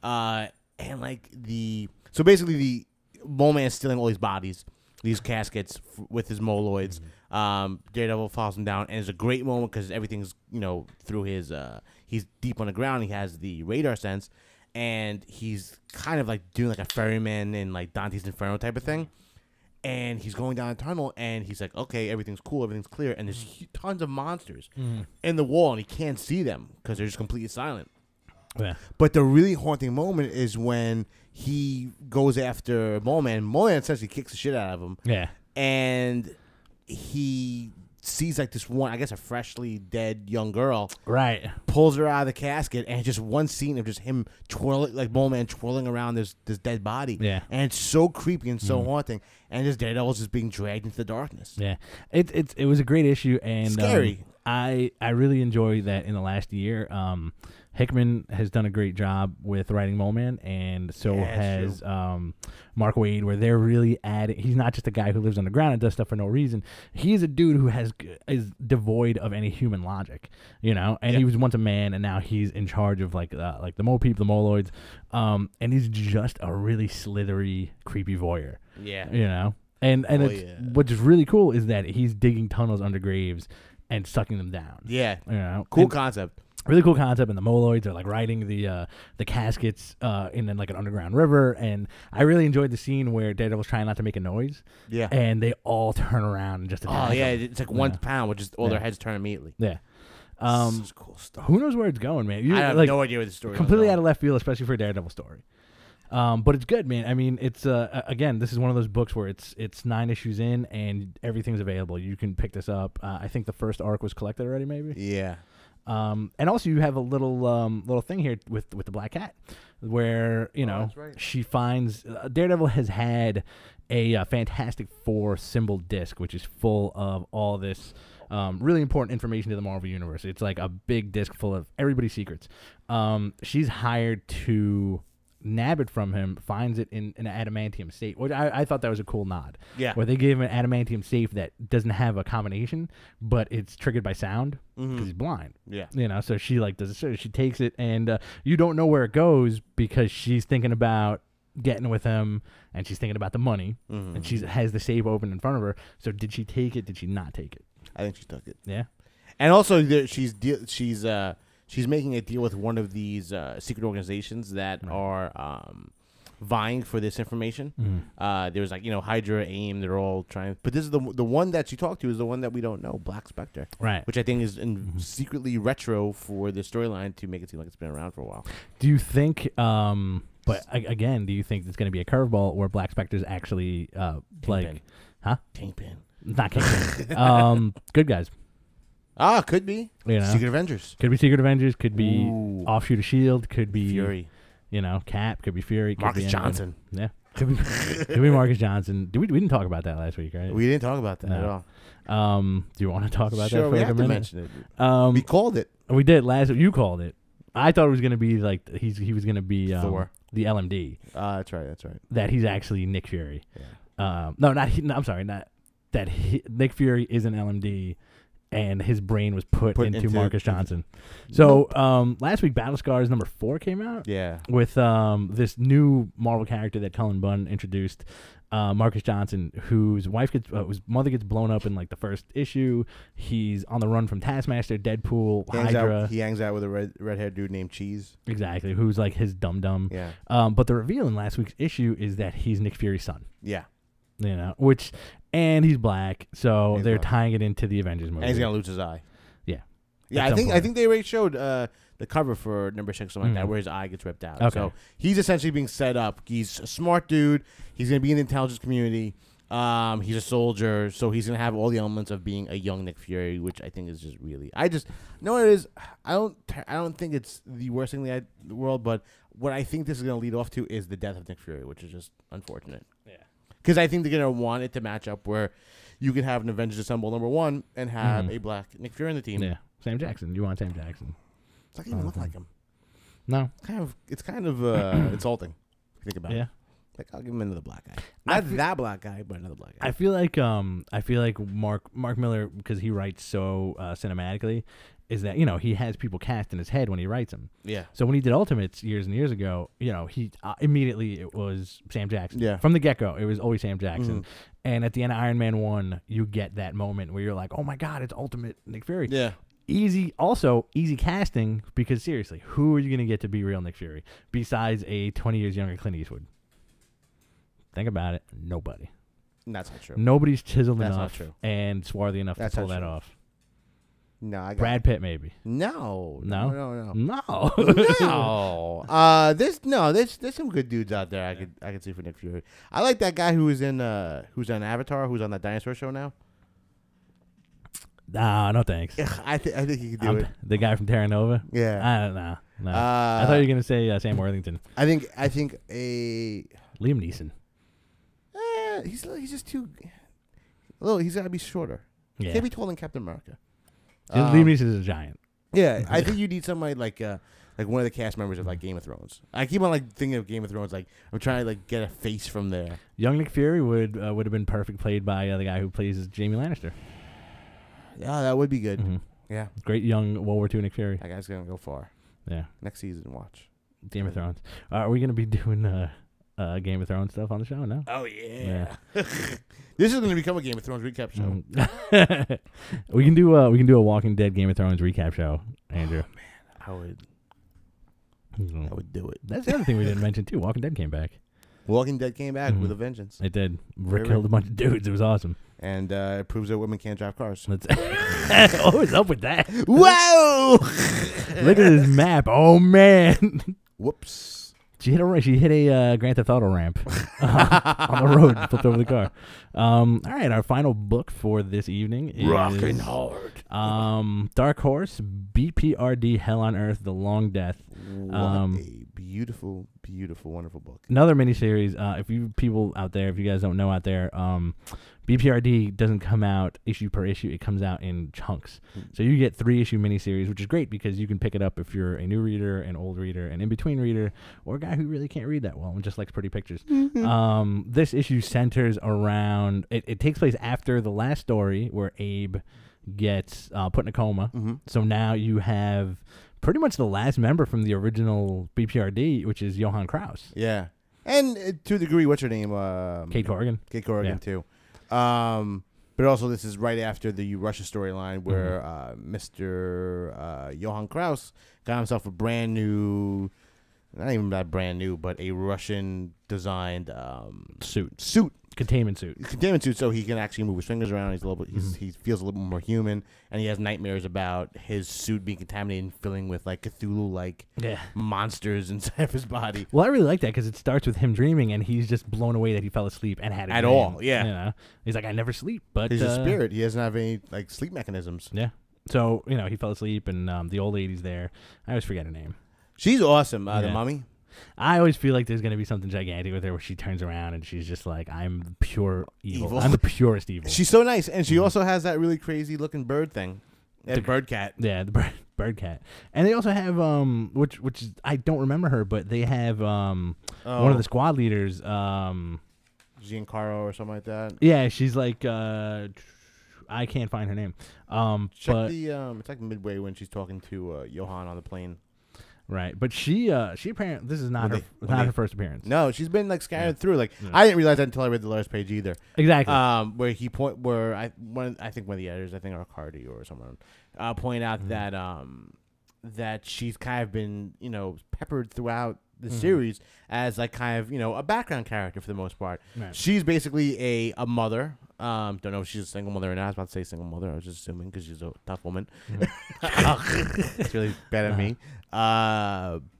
and like so basically the Mole Man is stealing all these bodies, these caskets with his moloids. Daredevil falls him down, and it's a great moment because everything's through his he's deep on the ground. He has the radar sense, and he's kind of like doing like a ferryman in like Dante's Inferno type of thing. And he's going down a tunnel, and he's like, okay, everything's cool, everything's clear. And there's tons of monsters in the wall, and he can't see them because they're just completely silent. Yeah. But the really haunting moment is when he goes after Mole Man. Mole Man essentially kicks the shit out of him. Yeah. And he sees like this one, I guess a freshly dead young girl. Right. Pulls her out of the casket, and just one scene of just him twirling, like Mole Man twirling around this dead body. Yeah. And it's so creepy and so haunting. And this Daredevil's just being dragged into the darkness. Yeah. It was a great issue, and scary. I really enjoy that in the last year. Hickman has done a great job with writing Mole Man, and so has Mark Waid, where they're really adding. He's not just a guy who lives underground and does stuff for no reason. He's a dude who is devoid of any human logic, And he was once a man, and now he's in charge of like the Mole People, the Moloids, and he's just a really slithery, creepy voyeur. Yeah. And what's really cool is that he's digging tunnels under graves and sucking them down. Yeah. Cool concept. Really cool concept, and the Moloids are like riding the caskets in like an underground river, and I really enjoyed the scene where Daredevil's trying not to make a noise. Yeah. And they all turn around and just attack him. It's like one pound, which is all their heads turn immediately. Yeah. This is cool stuff. Who knows where it's going, man? I have no idea where the story is. Completely out of left field, especially for a Daredevil story. But it's good, man. I mean, it's again, this is one of those books where it's 9 issues in, and everything's available. You can pick this up. I think the first arc was collected already, maybe. Yeah. And also you have a little thing here with the Black Cat, where that's right. she finds Daredevil has had a Fantastic Four symbol disc, which is full of all this really important information to the Marvel Universe. It's like a big disc full of everybody's secrets. She's hired to nab it from him, finds it in an adamantium safe, which I thought that was a cool nod. Yeah. Where they gave him an adamantium safe that doesn't have a combination, but it's triggered by sound because he's blind. Yeah. So she like does it. So she takes it, and you don't know where it goes because she's thinking about getting with him, and she's thinking about the money, and she has the safe open in front of her. So did she take it? Did she not take it? I think she took it. Yeah. And also, she's making a deal with one of these secret organizations that are vying for this information. There's Hydra, AIM. They're all trying, but this is the one that she talked to is the one that we don't know, Black Spectre, right? Which I think is secretly retro for the storyline to make it seem like it's been around for a while. Do you think? But again, do you think it's going to be a curveball or Black Spectre's actually Kingpin. Huh? Kingpin. Not Kingpin. Good guys. Could be. Secret Avengers. Could be Secret Avengers. Could be offshoot of S.H.I.E.L.D. Could be Fury. Cap. Could be Fury. Could Marcus be Johnson. Yeah. Could be Marcus Johnson. We didn't talk about that last week, right? We didn't talk about that at all. Do you want to talk about that for we like have a to minute? mention it. We called it. We did last week. You called it. I thought it was going to be like he was going to be Thor. The LMD. That's right. That he's actually Nick Fury. Yeah. I'm sorry, not that Nick Fury is an LMD, and his brain was put into Marcus Johnson. So last week, Battlescars number 4 came out. Yeah. With this new Marvel character that Cullen Bunn introduced, Marcus Johnson, whose mother gets blown up in like the first issue. He's on the run from Taskmaster, Deadpool, Hydra. He hangs out with a red-haired dude named Cheese. Exactly, who's like his dum-dum. Yeah. But the reveal in last week's issue is that he's Nick Fury's son. Yeah. And he's black, so they're black. Tying it into the Avengers movie. And he's gonna lose his eye. Yeah. Yeah, I think they already showed the cover for number 6 or something like that, where his eye gets ripped out. Okay. So he's essentially being set up. He's a smart dude. He's gonna be in the intelligence community. He's a soldier, so he's gonna have all the elements of being a young Nick Fury, which I think is just really. I don't think it's the worst thing in the world, but what I think this is gonna lead off to is the death of Nick Fury, which is just unfortunate. Yeah. Because I think they're gonna want it to match up where you can have an Avengers Assemble number 1 and have a black Nick Fury on the team. Yeah, Sam Jackson. You want Sam Jackson? It's not even look like him. No, it's kind of insulting. Think about it. Like I'll give him another black guy, not that black guy, but another black guy. I feel like Mark Miller, because he writes so cinematically, is that he has people cast in his head when he writes them. Yeah. So when he did Ultimates years and years ago, he immediately it was Sam Jackson. Yeah. From the get-go, it was always Sam Jackson. And at the end of Iron Man 1, you get that moment where you're like, oh my God, it's Ultimate Nick Fury. Yeah. Easy casting, because seriously, who are you going to get to be real Nick Fury besides a 20 years younger Clint Eastwood? Think about it. Nobody. That's not true. Nobody's chiseled That's enough not true. and swarthy enough to pull that off. No, I got Brad Pitt maybe. No. No. There's some good dudes out there I could see for Nick Fury. I like that guy who's on Avatar, who's on that dinosaur show now. Nah, no thanks. I think he could do it. The guy from Terra Nova? Yeah. I don't know. No. I thought you were gonna say Sam Worthington. I think a Liam Neeson. He's just too. Well, he's gotta be shorter. Yeah. He can't be taller than Captain America. Liam Neeson is a giant. Yeah, I think you need somebody like one of the cast members of like Game of Thrones. I keep on like thinking of Game of Thrones. Like I'm trying to like get a face from there. Young Nick Fury would have been perfect, played by the guy who plays Jaime Lannister. Yeah, that would be good. Mm-hmm. Yeah, great young World War II Nick Fury. That guy's gonna go far. Yeah, next season, watch Game of Thrones. Are we gonna be doing Game of Thrones stuff on the show? No. Oh yeah. This is gonna become a Game of Thrones recap show. We can do a Walking Dead Game of Thrones recap show, Andrew. Oh, man, I would do it. That's the other thing we didn't mention too. Walking Dead came back. Walking Dead came back with a vengeance. It did. Rick killed a bunch of dudes. It was awesome. And it proves that women can't drive cars. What is up with that? Whoa! Look at this map. Oh man. Whoops. She hit a Grand Theft Auto ramp on the road. Flipped over the car. All right, our final book for this evening is Rockin' Hard. Dark Horse, BPRD, Hell on Earth, The Long Death. What a beautiful, beautiful, wonderful book. Another miniseries. If you people out there, if you guys don't know out there, BPRD doesn't come out issue per issue. It comes out in chunks. So you get 3-issue miniseries, which is great because you can pick it up if you're a new reader, an old reader, an in-between reader, or a guy who really can't read that well and just likes pretty pictures. This issue centers around, it takes place after the last story where Abe gets put in a coma. So now you have pretty much the last member from the original BPRD, which is Johann Kraus. Yeah. And to a degree, what's her name? Kate Corrigan. Kate Corrigan too. But also, this is right after the Russia storyline where Mr. Johann Kraus got himself a brand new, not even that brand new, but a Russian designed suit. Containment suit, so he can actually move his fingers around. He's a little bit, he feels a little bit more human, and he has nightmares about his suit being contaminated and filling with like Cthulhu-like monsters inside of his body. Well, I really like that because it starts with him dreaming, and he's just blown away that he fell asleep and had a dream. All. Yeah, you know? He's like, I never sleep, but he's a spirit. He doesn't have any like sleep mechanisms. Yeah, so he fell asleep, and the old lady's there. I always forget her name. She's awesome. The mummy. I always feel like there's going to be something gigantic with her where she turns around and she's just like, I'm pure evil. I'm the purest evil. She's so nice. And she also has that really crazy looking bird thing. The bird cat. Yeah, the bird cat. And they also have, which is, I don't remember her, but they have one of the squad leaders. Giancarlo or something like that. Yeah, she's like, I can't find her name. Check it's like midway when she's talking to Johan on the plane. Right, but she apparently this is not her first appearance. No, she's been like scattered through. Like I didn't realize that until I read the last page either. Exactly. Where I think one of the editors, I think Arcardi or someone, point out that she's kind of been peppered throughout the series as like kind of a background character for the most part. Right. She's basically a mother. Don't know if she's a single mother or not. I was about to say single mother. I was just assuming because she's a tough woman. It's really bad at me.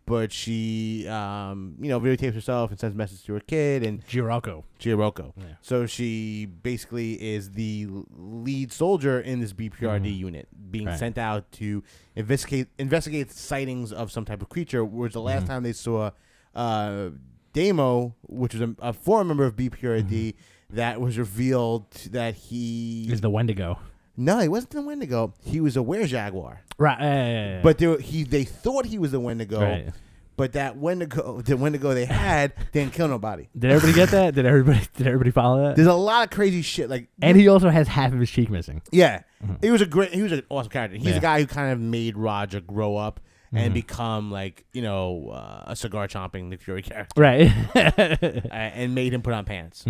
But she, videotapes herself and sends messages to her kid and Giorocco. Yeah. So she basically is the lead soldier in this BPRD unit, being sent out to investigate sightings of some type of creature. Whereas the last time they saw Damo, which was a former member of BPRD. That was revealed that he is the Wendigo. No, he wasn't the Wendigo. He was a were-jaguar. Right. Yeah. But they thought he was the Wendigo. Right. But the Wendigo they had didn't kill nobody. Did everybody get that? Did everybody follow that? There's a lot of crazy shit. And he also has half of his cheek missing. Yeah. He was an awesome character. He's a guy who kind of made Roger grow up and become like a cigar chomping Nick Fury character, right? And made him put on pants.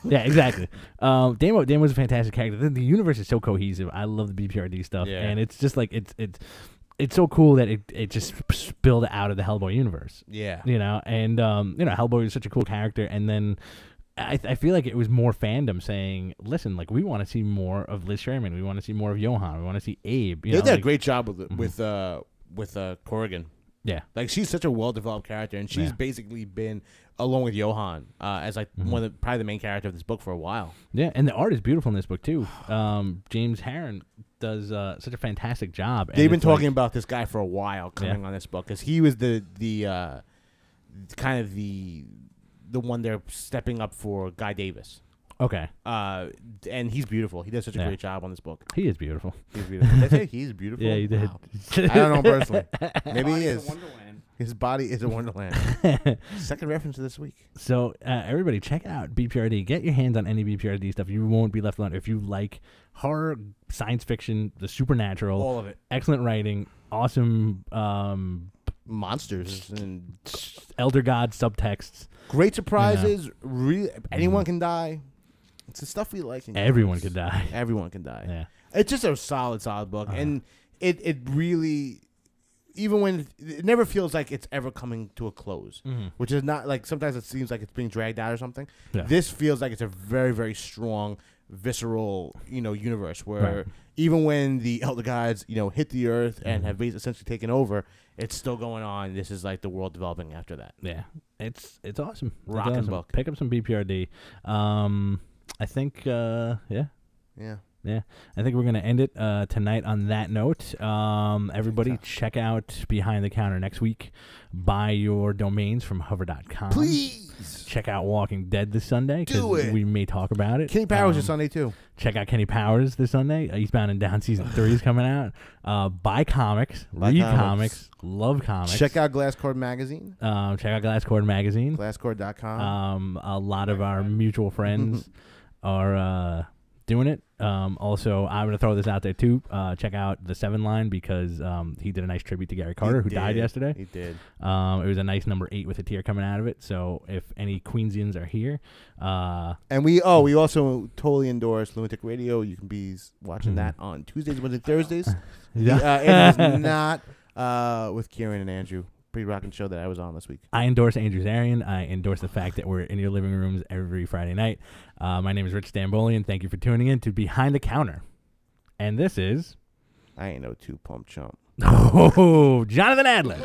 Yeah, exactly. Damo was a fantastic character. The universe is so cohesive. I love the BPRD stuff, and it's just like it's so cool that it just spilled out of the Hellboy universe. Yeah, and Hellboy is such a cool character, and then. I feel like it was more fandom saying, listen, like we want to see more of Liz Sherman, we want to see more of Johan, we want to see Abe. They did a great job with Corrigan. Yeah, like she's such a well-developed character, and she's basically been along with Johan as like probably the main character of this book for a while. Yeah, and the art is beautiful in this book too. James Harren does such a fantastic job. They've been talking about this guy for a while coming on this book because he was the kind of the one they're stepping up for Guy Davis. Okay. And he's beautiful. He does such a great job on this book. He is beautiful. He's beautiful. Did I say he's beautiful? Yeah, you did. Wow. I don't know him personally. Maybe he is. His body is a wonderland. Second reference to this week. So everybody, check out BPRD. Get your hands on any BPRD stuff. You won't be left alone. If you like horror, science fiction, the supernatural, all of it, excellent writing, awesome monsters and elder god subtexts. Great surprises. Really, anyone can die. It's the stuff we like. Everyone can die. Everyone can die. Yeah. It's just a solid book, and it really, even when it never feels like it's ever coming to a close, which is not like sometimes it seems like it's being dragged out or something. Yeah. This feels like it's a very, very strong, visceral, universe where even when the elder gods, hit the earth and have essentially taken over, it's still going on. This is like the world developing after that. Yeah, it's awesome. Rockin' book. Pick up some BPRD. I think, yeah. I think we're gonna end it tonight on that note. Everybody, check out Behind the Counter next week. Buy your domains from hover.com. Please check out Walking Dead this Sunday because Do it. We may talk about it. Kenny Powers is Sunday too. Check out Kenny Powers this Sunday. Eastbound and Down season 3 is coming out. Buy comics, read comics, love comics. Check out Glasscord Magazine. Check out Glasscord Magazine. Glasscord.com. A lot of our mutual friends are doing it. Also, I'm going to throw this out there, too. Check out the 7 line because he did a nice tribute to Gary Carter, who died yesterday. He did. It was a nice number 8 with a tear coming out of it. So if any Queensians are here. And we also totally endorse Lunatic Radio. You can be watching that on Tuesdays, Wednesdays, Thursdays. It was not with Kieran and Andrew. Pretty rocking show that I was on this week. I endorse Andrew Zarian. I endorse the fact that we're in your living rooms every Friday night. My name is Rich Stambolian. Thank you for tuning in to Behind the Counter. And this is... I ain't no 2-pump chump. Oh, Jonathan Adler.